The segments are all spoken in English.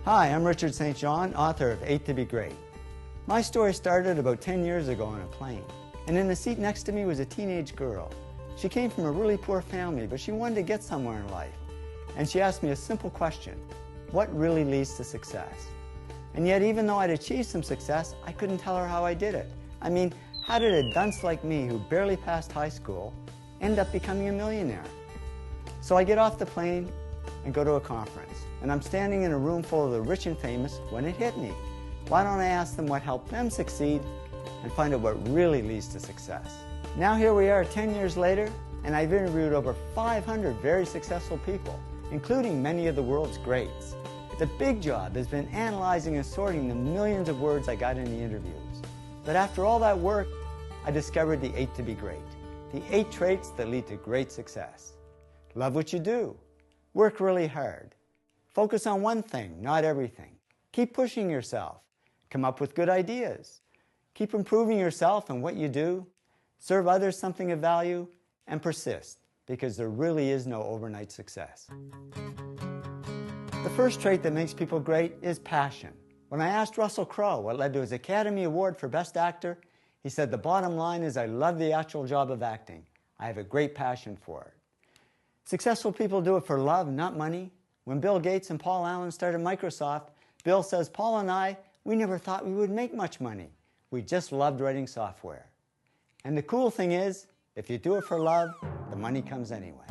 Hi, I'm Richard St. John, author of 8 to be Great. My story started about 10 years ago on a plane, and in the seat next to me was a teenage girl. She came from a really poor family, but she wanted to get somewhere in life. And she asked me a simple question: what really leads to success? And yet, even though I'd achieved some success, I couldn't tell her how I did it. I mean, how did a dunce like me, who barely passed high school, end up becoming a millionaire? So I get off the plane and go to a conference, and I'm standing in a room full of the rich and famous when it hit me. Why don't I ask them what helped them succeed and find out what really leads to success? Now here we are 10 years later, and I've interviewed over 500 very successful people, including many of the world's greats. The big job has been analyzing and sorting the millions of words I got in the interviews. But after all that work, I discovered the 8 to be Great, the 8 traits that lead to great success. Love what you do. Work really hard. Focus on one thing, not everything. Keep pushing yourself. Come up with good ideas. Keep improving yourself and what you do. Serve others something of value, and persist, because there really is no overnight success. The first trait that makes people great is passion. When I asked Russell Crowe what led to his Academy Award for Best Actor, he said, "The bottom line is I love the actual job of acting. I have a great passion for it." Successful people do it for love, not money. When Bill Gates and Paul Allen started Microsoft, Bill says, "Paul and I, we never thought we would make much money. We just loved writing software." And the cool thing is, if you do it for love, the money comes anyway.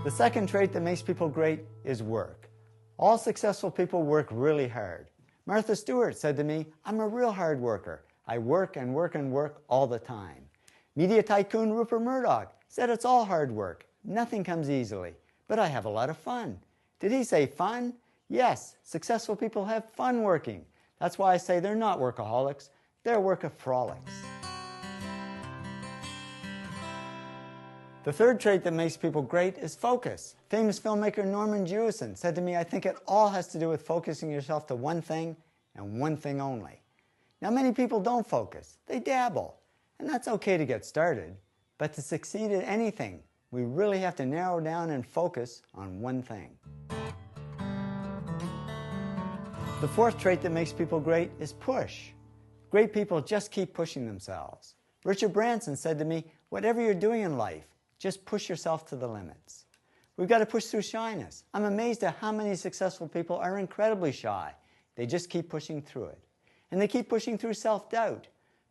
The second trait that makes people great is work. All successful people work really hard. Martha Stewart said to me, "I'm a real hard worker. I work and work and work all the time." Media tycoon Rupert Murdoch said it's all hard work. Nothing comes easily, but I have a lot of fun. Did he say fun? Yes, successful people have fun working. That's why I say they're not workaholics, they're workaholics. The third trait that makes people great is focus. Famous filmmaker Norman Jewison said to me, "I think it all has to do with focusing yourself to one thing and one thing only." Now, many people don't focus. They dabble. And that's okay to get started. But to succeed at anything, we really have to narrow down and focus on one thing. The fourth trait that makes people great is push. Great people just keep pushing themselves. Richard Branson said to me, "Whatever you're doing in life, just push yourself to the limits." We've got to push through shyness. I'm amazed at how many successful people are incredibly shy. They just keep pushing through it. And they keep pushing through self-doubt.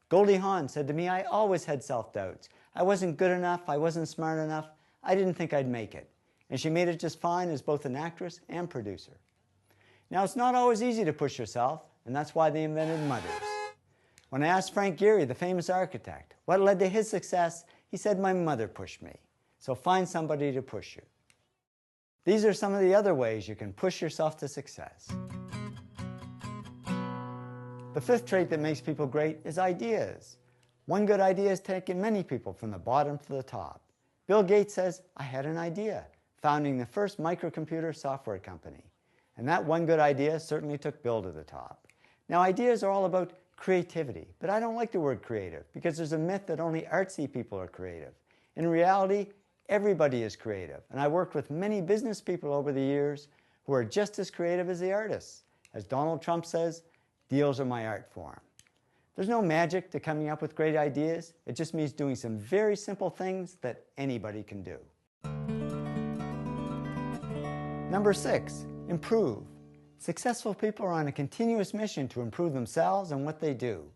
Goldie Hawn said to me, "I always had self-doubts. I wasn't good enough, I wasn't smart enough, I didn't think I'd make it." And she made it just fine as both an actress and producer. Now, it's not always easy to push yourself, and that's why they invented mothers. When I asked Frank Gehry, the famous architect, what led to his success, he said, "My mother pushed me." So find somebody to push you. These are some of the other ways you can push yourself to success. The fifth trait that makes people great is ideas. One good idea has taken many people from the bottom to the top. Bill Gates says, "I had an idea," founding the first microcomputer software company. And that one good idea certainly took Bill to the top. Now, ideas are all about creativity, but I don't like the word creative because there's a myth that only artsy people are creative. In reality, everybody is creative, and I worked with many business people over the years who are just as creative as the artists. As Donald Trump says, "Deals are my art form." There's no magic to coming up with great ideas. It just means doing some very simple things that anybody can do. Number 6, improve. Successful people are on a continuous mission to improve themselves and what they do.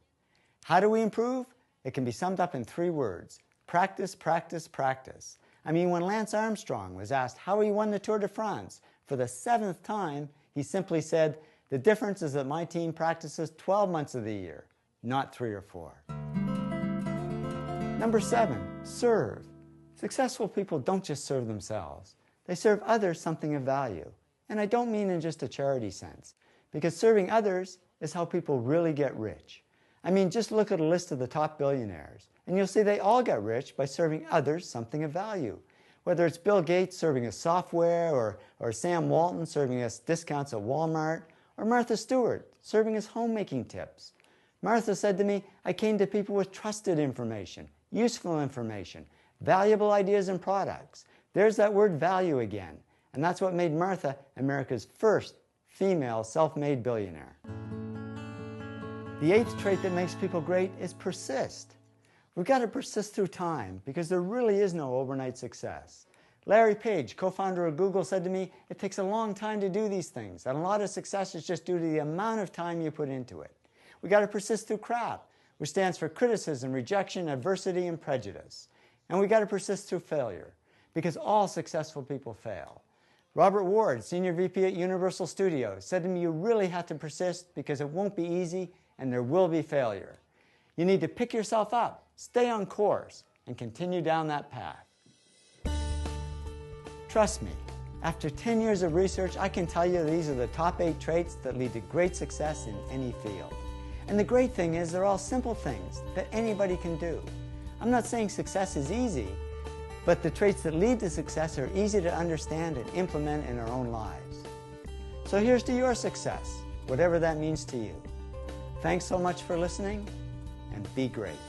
How do we improve? It can be summed up in 3 words: practice, practice, practice. I mean, when Lance Armstrong was asked how he won the Tour de France for the 7th time, he simply said, "The difference is that my team practices 12 months of the year, not 3 or 4. Number 7, serve. Successful people don't just serve themselves. They serve others something of value. And I don't mean in just a charity sense, because serving others is how people really get rich. I mean, just look at a list of the top billionaires, and you'll see they all got rich by serving others something of value. Whether it's Bill Gates serving us software, or Sam Walton serving us discounts at Walmart, or Martha Stewart serving us homemaking tips. Martha said to me, "I came to people with trusted information, useful information, valuable ideas and products." There's that word value again. And that's what made Martha America's first female self-made billionaire. The 8th trait that makes people great is persist. We've got to persist through time because there really is no overnight success. Larry Page, co-founder of Google, said to me, it takes a long time to do these things, and a lot of success is just due to the amount of time you put into it. We've got to persist through CRAP, which stands for criticism, rejection, adversity, and prejudice. And we've got to persist through failure, because all successful people fail. Robert Ward, Senior VP at Universal Studios, said to me, you really have to persist because it won't be easy and there will be failure. You need to pick yourself up, stay on course, and continue down that path. Trust me, after 10 years of research, I can tell you these are the top 8 traits that lead to great success in any field. And the great thing is they're all simple things that anybody can do. I'm not saying success is easy, but the traits that lead to success are easy to understand and implement in our own lives. So here's to your success, whatever that means to you. Thanks so much for listening, and be great.